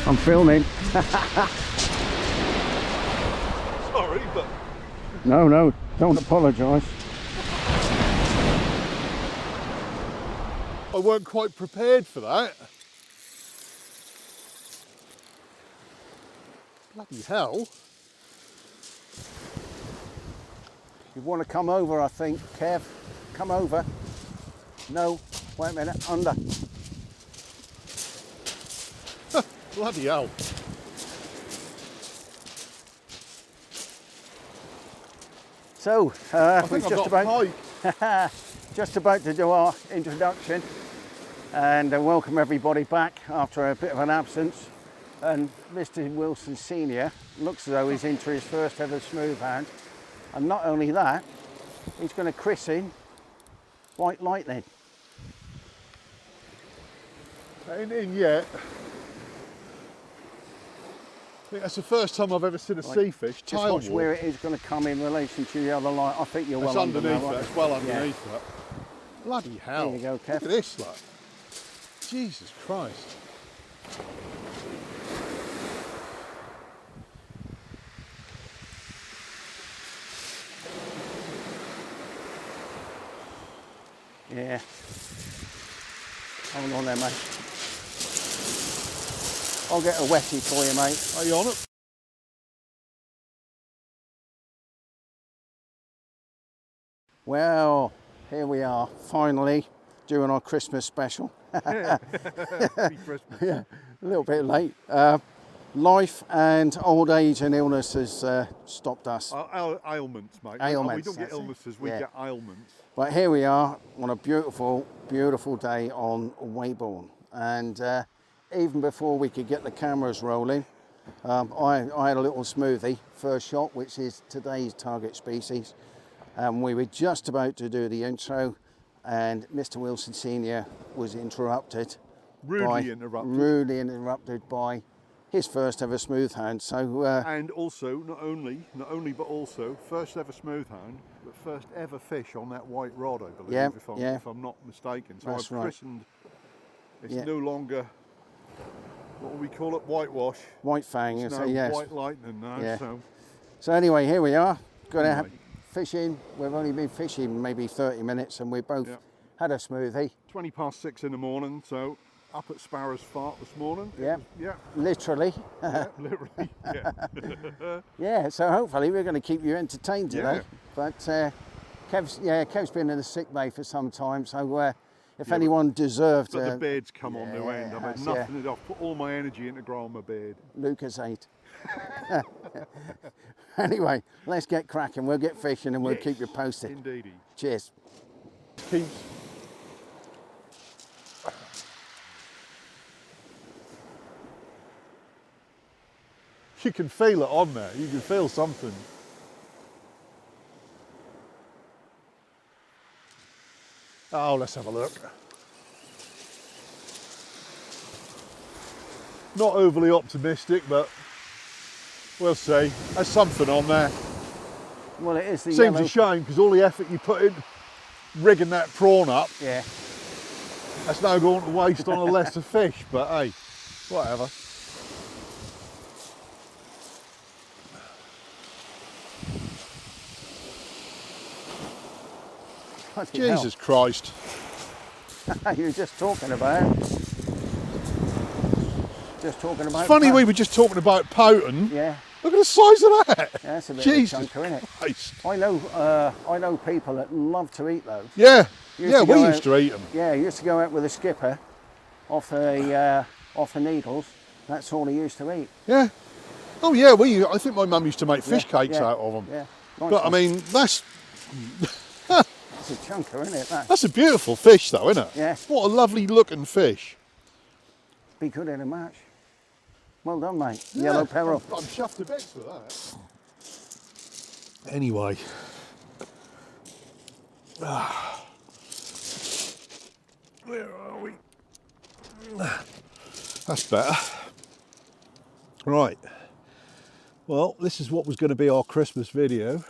I'm filming. Sorry, but... No, don't apologise. I weren't quite prepared for that. Bloody hell. You want to come over, I think, Kev. Come over. No, wait a minute, under. Bloody hell. So, we're just about to do our introduction and welcome everybody back after a bit of an absence. And Mr. Wilson Senior looks as though he's into his first ever Smooth Hound. And not only that, he's going to christen White Lightning. Ain't in yet. I think that's the first time I've ever seen a sea fish. Just watch where it is going to come in relation to the other light. I think you're well underneath that. It's well underneath that. Bloody hell. There you go, Kev. Look at this, look. Jesus Christ. Yeah. Hold on there, mate. I'll get a wetty for you, mate. Are you on it? Well, here we are, finally doing our Christmas special. Yeah. Happy Christmas. Yeah, a little bit late. Life and old age and illness has stopped us. Ailments, mate. Ailments, we don't get illnesses, we get ailments. But here we are on a beautiful, beautiful day on Weybourne. And even before we could get the cameras rolling, I had a little smoothie, first shot, which is today's target species. And we were just about to do the intro, and Mr. Wilson Senior was interrupted. Rudely interrupted by his first ever Smooth Hound. So and also, not only, but also first ever Smooth Hound, but first ever fish on that white rod, I believe, if I'm not mistaken. So that's I've christened. It's no longer, what do we call it? Whitewash. White Fang. It's now White Lightning now. Yeah. So anyway, here we are. Going to fishing. We've only been fishing maybe 30 minutes, and we both had a smoothie. 6:20 in the morning, so up at Sparrow's Fart this morning. Yeah. Literally. Yeah, literally. Yeah. Yeah. So hopefully we're going to keep you entertained today. But Kev's been in the sick bay for some time, so if anyone deserved, but the beard's come on the end. I've had nothing. I've put all my energy into growing my beard. Lucas 8. Anyway, let's get cracking. We'll get fishing and we'll keep you posted. Indeedy. Cheers. Keeps. You can feel it on there. You can feel something. Oh, let's have a look. Not overly optimistic, but we'll see. There's something on there. Well, it is the Seems a shame because all the effort you put in rigging that prawn up, that's now going to waste on a lesser fish, but hey, whatever. Jesus Christ. You were just talking about It's funny we were just talking about potent. Yeah. Look at the size of that. Yeah, that's a bit Jesus of a chunker, isn't it? Christ. I know people that love to eat those. Yeah. We used to eat them. Yeah, used to go out with a skipper off the needles. That's all he used to eat. Yeah. Oh yeah, I think my mum used to make fish cakes out of them. Yeah. Nice but one. I mean, that's it's a chunker, isn't it? That's a beautiful fish, though, isn't it? Yeah. What a lovely looking fish. Be good in a match. Well done, mate. Yeah, yellow peril. I'm chuffed to bits with that. Anyway. Where are we? That's better. Right. Well, this is what was going to be our Christmas video,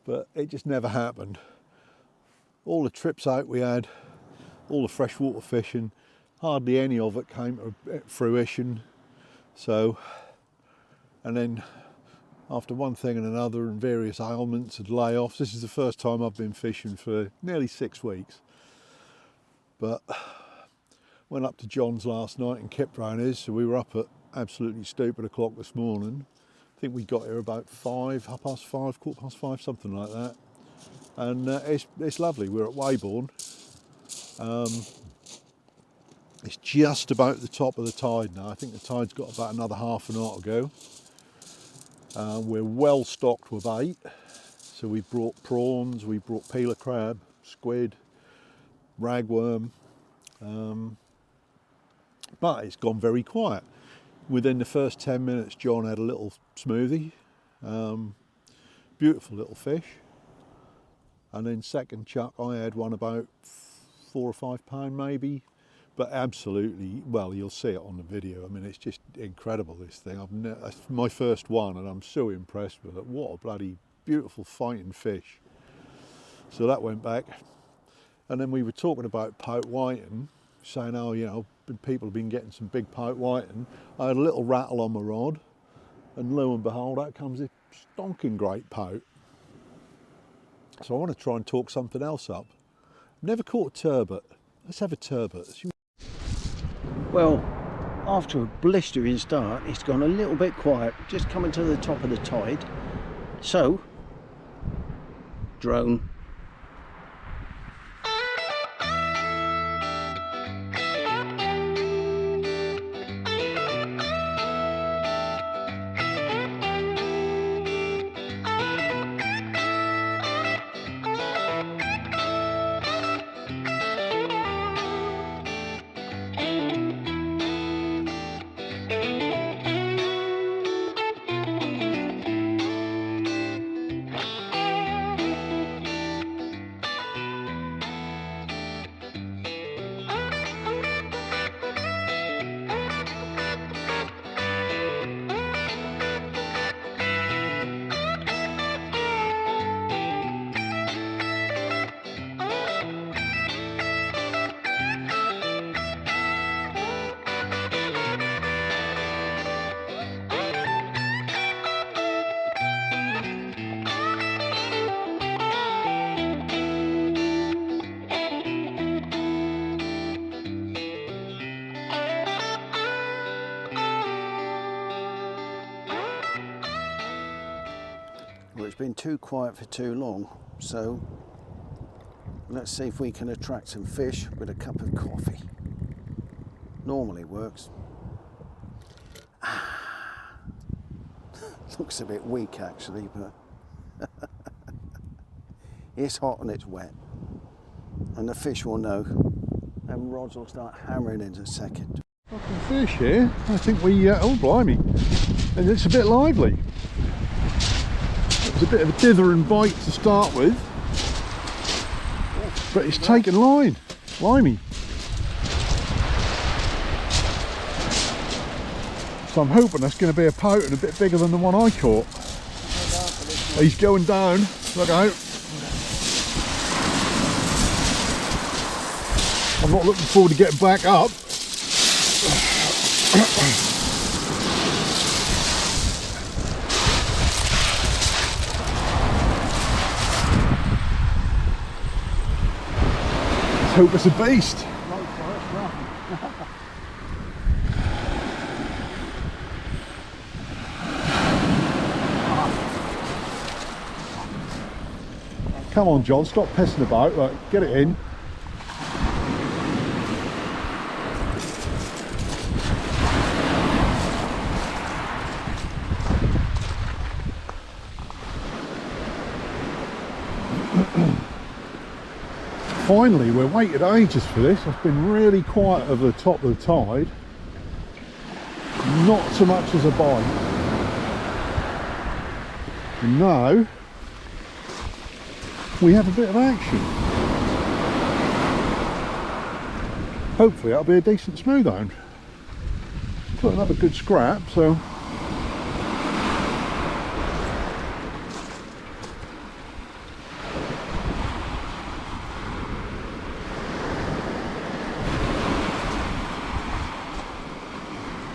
but it just never happened. All the trips out we had, all the freshwater fishing, hardly any of it came to fruition. So, and then after one thing and another and various ailments and layoffs, this is the first time I've been fishing for nearly 6 weeks. But went up to John's last night and kept round his, so we were up at absolutely stupid o'clock this morning. I think we got here about 5, 5:30, 5:15, something like that. And it's lovely. We're at Weybourne. It's just about the top of the tide now. I think the tide's got about another half an hour to go. We're well stocked with bait. So we brought prawns, we brought peeler crab, squid, ragworm. But it's gone very quiet. Within the first 10 minutes, John had a little smoothie. Beautiful little fish. And then second chuck, I had one about 4 or 5 pound maybe. But absolutely, well, you'll see it on the video. I mean, it's just incredible, this thing. It's my first one, and I'm so impressed with it. What a bloody beautiful fighting fish. So that went back. And then we were talking about pout whiting, saying, oh, you know, people have been getting some big pout whiting. I had a little rattle on my rod, and lo and behold, out comes this stonking great pout. So I want to try and talk something else up. Never caught a turbot. Let's have a turbot. Well, after a blistering start, it's gone a little bit quiet, just coming to the top of the tide. So, drone. Well, it's been too quiet for too long, so let's see if we can attract some fish with a cup of coffee. Normally works. Looks a bit weak actually, but it's hot and it's wet, and the fish will know, and rods will start hammering in a second. Fucking fish here. I think we, oh blimey, and it's a bit lively. It was a bit of a dithering bite to start with, but it's taken line. Blimey. So I'm hoping that's going to be a pout and a bit bigger than the one I caught. He's going down. Look out. I'm not looking forward to getting back up. Let's hope it's a beast. Come on, John, stop pissing about. Look, get it in. Finally, we waited ages for this. It's been really quiet over the top of the tide. Not so much as a bite. And now we have a bit of action. Hopefully that'll be a decent smooth hound. Putting up a good scrap, so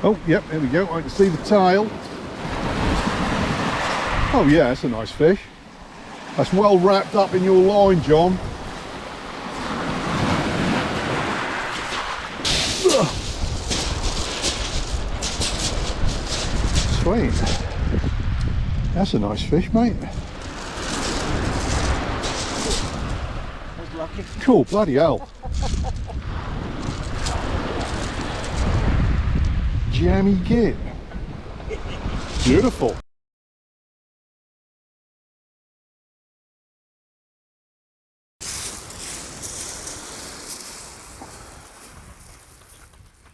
Oh, yep, there we go. I can see the tail. Oh yeah, that's a nice fish. That's well wrapped up in your line, John. Sweet. That's a nice fish, mate. Was lucky. Cool, bloody hell. Jammy git. Beautiful.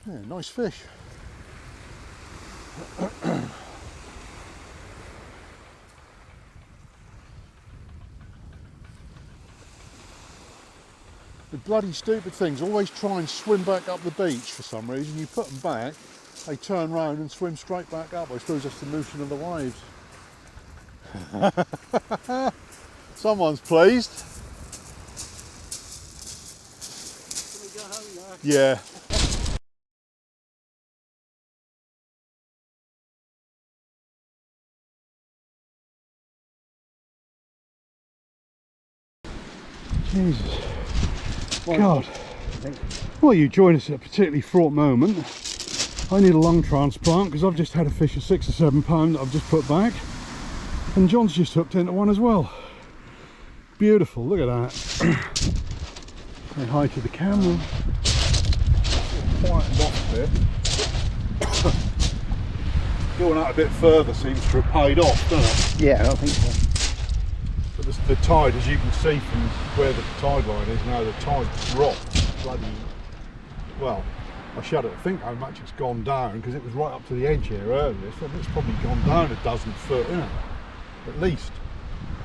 Yeah, nice fish. The bloody stupid things always try and swim back up the beach for some reason. You put them back, they turn round and swim straight back up. I suppose that's the motion of the waves. Someone's pleased. Can we go home now? Yeah. Jesus. God. Well, you join us at a particularly fraught moment. I need a lung transplant because I've just had a fish of 6 or 7 pound that I've just put back. And John's just hooked into one as well. Beautiful, look at that. Say hi to the camera. Quiet off a bit. Going out a bit further seems to have paid off, doesn't it? Yeah, I think so. But the tide, as you can see from where the tide line is now, the tide dropped bloody, well, I shudder to think how much it's gone down because it was right up to the edge here earlier, so it's probably gone down a dozen foot, isn't it? At least.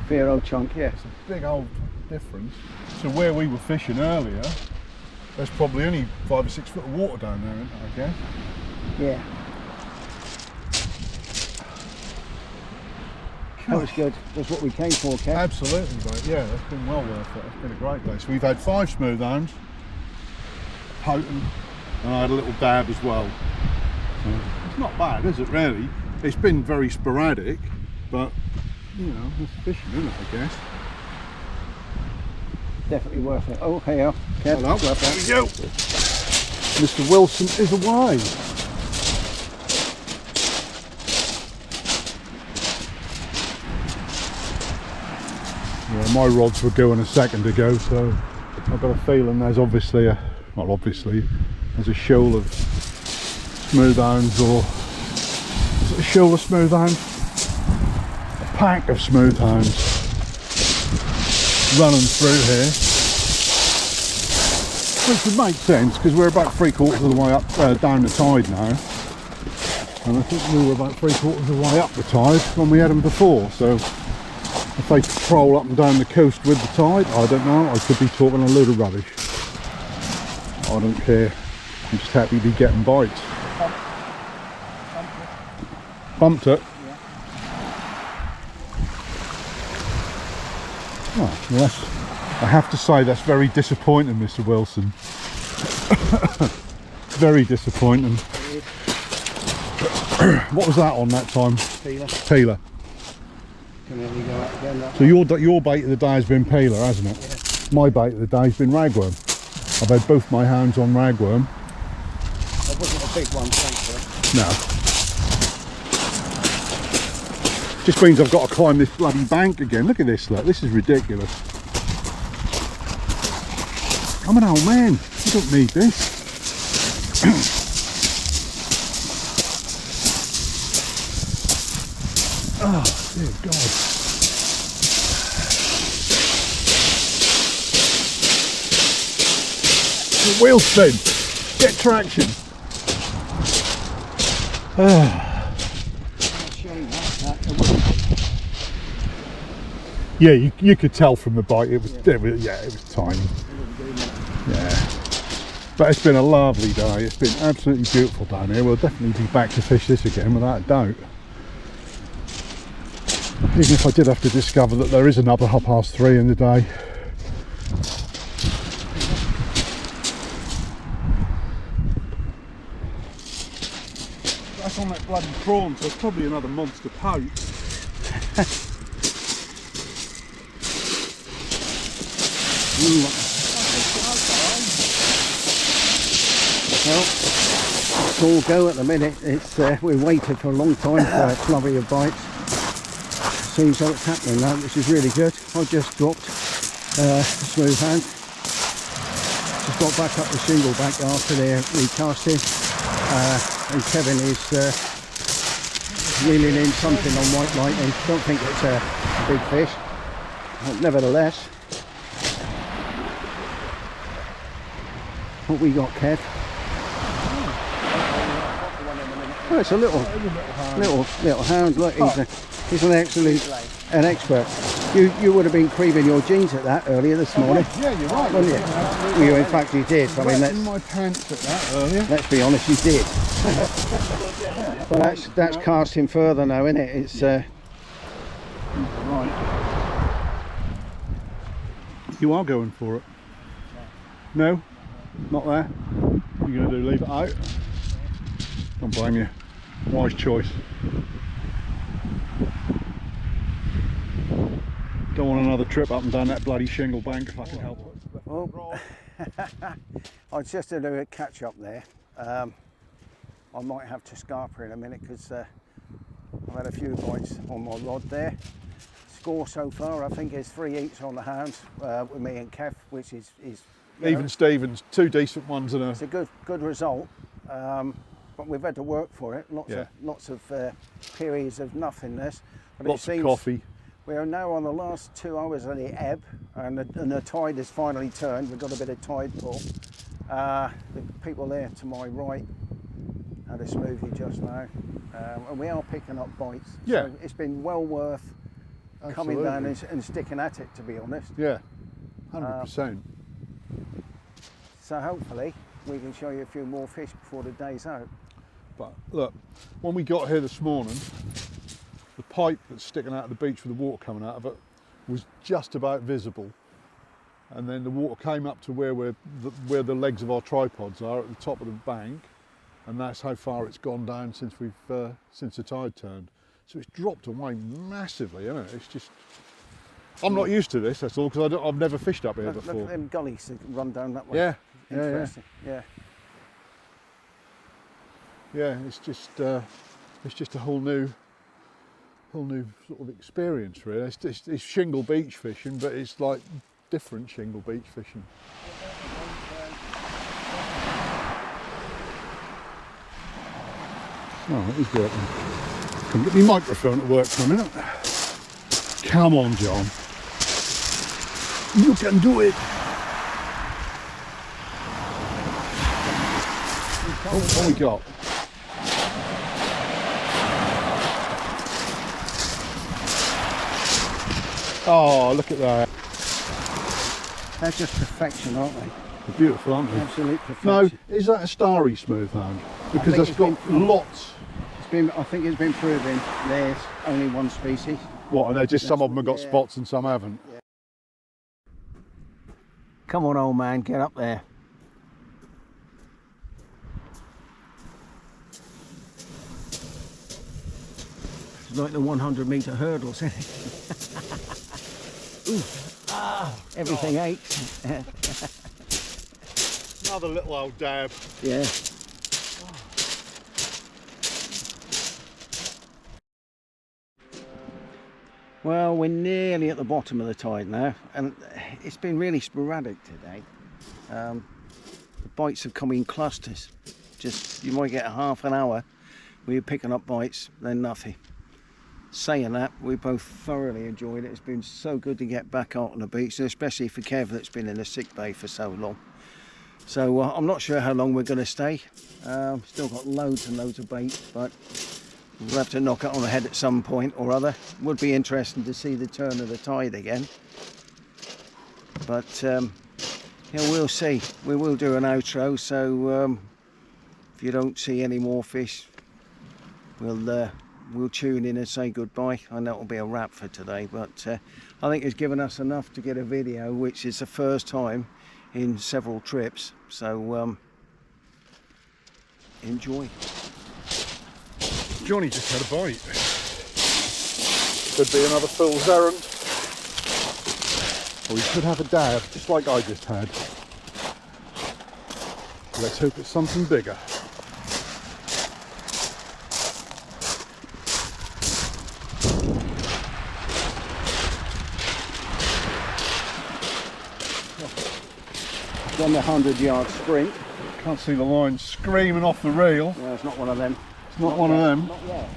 Fair old chunk, yeah. It's a big old difference. So where we were fishing earlier, there's probably only 5 or 6 foot of water down there, isn't there, I guess? Yeah. That was good. That's what we came for, Kev. Absolutely, mate. Yeah, that's been well worth it. It's been a great day. So we've had 5 smooth hounds, potent, and I had a little dab as well. So it's not bad, is it, really? It's been very sporadic, but, you know, it's fishing, isn't it, I guess? Definitely worth it. Oh, hey, Kev. Hello. There we go. Mr. Wilson is away. Yeah, my rods were going a second ago, so I've got a feeling there's obviously a, well, obviously, there's a shoal of smooth hounds, or is it a shoal of smooth hounds? A pack of smooth hounds running through here, which would make sense because we're about 3/4 of the way up down the tide now, and I think we were about 3/4 of the way up the tide when we had them before. So if they patrol up and down the coast with the tide, I don't know, I could be talking a load of rubbish. I don't care, I'm just happy to be getting bites. Bumped it? Yeah. Oh, well, that's, I have to say that's very disappointing, Mr. Wilson. Very disappointing. What was that on that time? Peeler. Peeler. Can only go out again. That So your bait of the day has been peeler, hasn't it? Yeah. My bait of the day has been ragworm. I've had both my hounds on ragworm. That wasn't a big one, thanks for it. No. Just means I've got to climb this bloody bank again. Look at this, look. This is ridiculous. I'm an old man. I don't need this. Oh, dear God. The wheel spin. Get traction. Yeah, you could tell from the bite it was, it was tiny. Yeah, but it's been a lovely day. It's been absolutely beautiful down here. We'll definitely be back to fish this again without a doubt. Even if I did have to discover that there is another 3:30 in the day. on that bloody prawn, so it's probably another monster poach. Well, it's all go at the minute. It's we waited for a long time for a flurry of bites. Seems like it's happening now, which is really good. I just dropped Smooth Hounds. Just got back up the shingle bank after their recasting, and Kevin is reeling in something on white lightning. Don't think it's a big fish, but nevertheless. What we got, Kev? Oh, it's a little hound. Look, he's an expert. You would have been creaming your jeans at that earlier this morning. Yeah, you're right. Wouldn't you? In fact, you did. I mean, in my pants at that earlier. Let's be honest, you did. But that's casting further now, isn't it? It's right. You are going for it. No, not there. What are you going to do? Leave it out? Don't blame you. Wise choice. Don't want another trip up and down that bloody shingle bank if I can help it. well, I was just going to do a catch up there. I might have to scarper in a minute because I've had a few bites on my rod there. Score so far, I think, is 3 each on the hounds with me and Kev, which is Even Stevens, 2 decent ones and a. It's a good result, but we've had to work for it. Lots of periods of nothingness. But Lots of coffee. We are now on the last 2 hours of the ebb, and the tide has finally turned. We've got a bit of tide pull. The people there to my right had a smoothie just now, and we are picking up bites. Yeah. So it's been well worth coming down and sticking at it, to be honest. Yeah, 100%. So hopefully we can show you a few more fish before the day's out. But look, when we got here this morning, the pipe that's sticking out of the beach with the water coming out of it was just about visible, and then the water came up to where the legs of our tripods are at the top of the bank, and that's how far it's gone down since since the tide turned. So it's dropped away massively, isn't it? It's just, I'm not used to this, that's all, because I've never fished up here before. Look at them gullies that run down that way. Yeah, interesting. Yeah, it's just a whole new sort of experience, really. It's shingle beach fishing, but it's like different shingle beach fishing. Oh, he's working. Can get my microphone to work for a minute. Come on, John. You can do it. Oh, what we got? Oh, look at that. They're just perfection, aren't they? They're beautiful, aren't they? Absolute perfection. No, is that a starry smooth hound? Because it's got lots. I think it's been proven there's only one species. What, and they're just some of them have got spots and some haven't? Yeah. Come on, old man, get up there. It's like the 100-metre hurdles, isn't it? Ooh. Everything aches. Another little old dab. Yeah. Well, we're nearly at the bottom of the tide now, and it's been really sporadic today. The bites have come in clusters. Just, you might get a half an hour where you're picking up bites, then nothing. Saying that, we both thoroughly enjoyed it. It's been so good to get back out on the beach, especially for Kev that's been in the sick bay for so long. So I'm not sure how long we're going to stay. Still got loads and loads of bait, but we'll have to knock it on the head at some point or other. Would be interesting to see the turn of the tide again. But yeah, we'll see. We will do an outro, so if you don't see any more fish, we'll tune in and say goodbye, and that will be a wrap for today. But I think it's given us enough to get a video, which is the first time in several trips. So enjoy. Johnny just had a bite. Could be another fool's errand. Or he could have a dab, just like I just had. Let's hope it's something bigger. Done the 100-yard sprint. Can't see the line screaming off the reel. No, it's not one of them. It's not one of them. Not yet.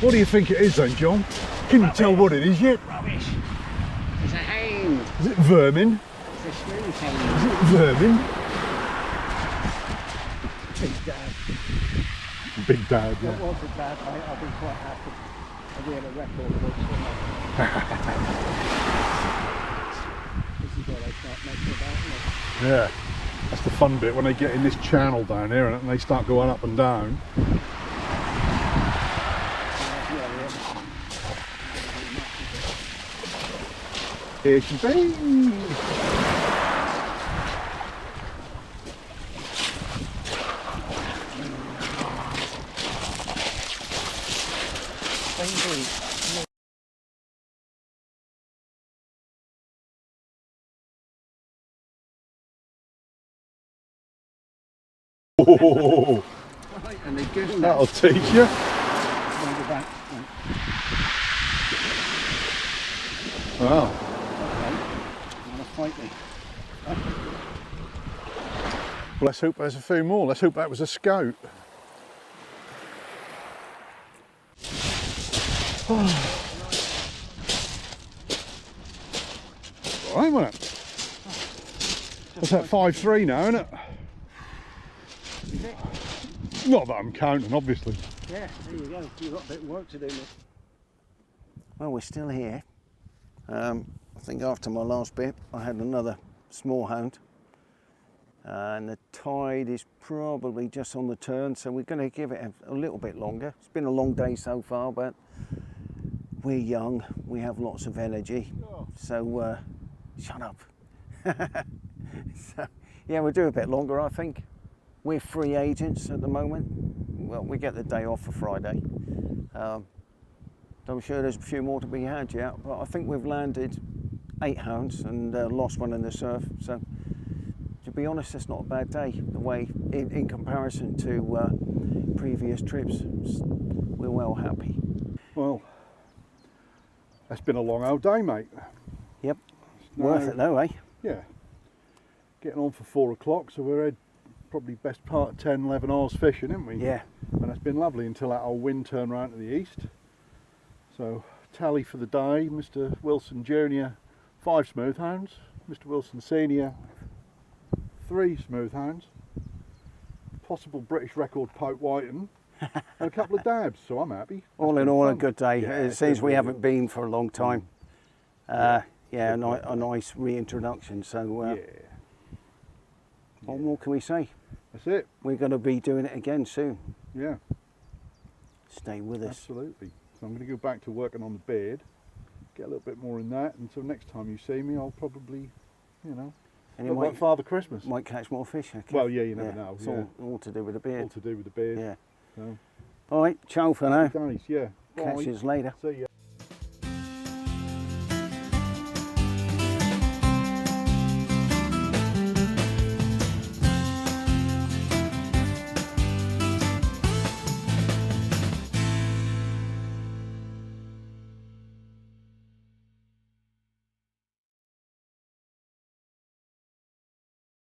What do you think it is then, John? Can you tell what it is yet? Rubbish. It's a hound. Is it vermin? It's a smooth hound. Is it vermin? Big dad. Big dad, yeah. That was a dad, mate. I'll be quite happy. I'll be at a record books, wouldn't I? This is where they start making about, isn't it? Yeah. That's the fun bit when they get in this channel down here and they start going up and down. Here she be. Oh, Right, and they're good. that'll teach you. Wow. Fight me. Well, let's hope there's a few more. Let's hope that was a scout. Right, wasn't it? What's that, 5-3 now, isn't it? Is it? Not that I'm counting, obviously. Yeah, there you go. You've got a bit of work to do, mate. Well, we're still here. I think after my last bit, I had another small hound. And the tide is probably just on the turn, so we're going to give it a little bit longer. It's been a long day so far, but we're young, we have lots of energy. So, shut up. So, yeah, we'll do a bit longer, I think. We're free agents at the moment. Well, we get the day off for Friday. I'm sure there's a few more to be had yet, but I think we've landed 8 hounds and lost one in the surf. So, to be honest, it's not a bad day. The way, in comparison to previous trips, we're well happy. Well, that's been a long old day, mate. Yep, worth it though, eh? Yeah. Getting on for 4 o'clock, so we're had probably best part of 10, 11 hours fishing, haven't we? Yeah. And it's been lovely until that old wind turned round to the east. So, tally for the day, Mr. Wilson Jr., 5 smooth hounds, Mr. Wilson Senior, 3 smooth hounds, possible British record Pope Whiten, and a couple of dabs, so I'm happy. All in all, fun. a good day. Yeah, It seems we really haven't good. been for a long time. Yeah, a nice reintroduction. So, Yeah, what more can we say? that's it. We're going to be doing it again soon. Yeah, Stay with us. absolutely. So I'm going to go back to working on the beard, get a little bit more in that, and so next time you see me, I'll probably, you know, And look you like Father Christmas. might catch more fish. Okay? Well, yeah, you never know. It's Yeah. all to do with the All beard. to do with the beard. Yeah. So, All right, ciao for now. nice, yeah. Catch Bye. you later. See ya.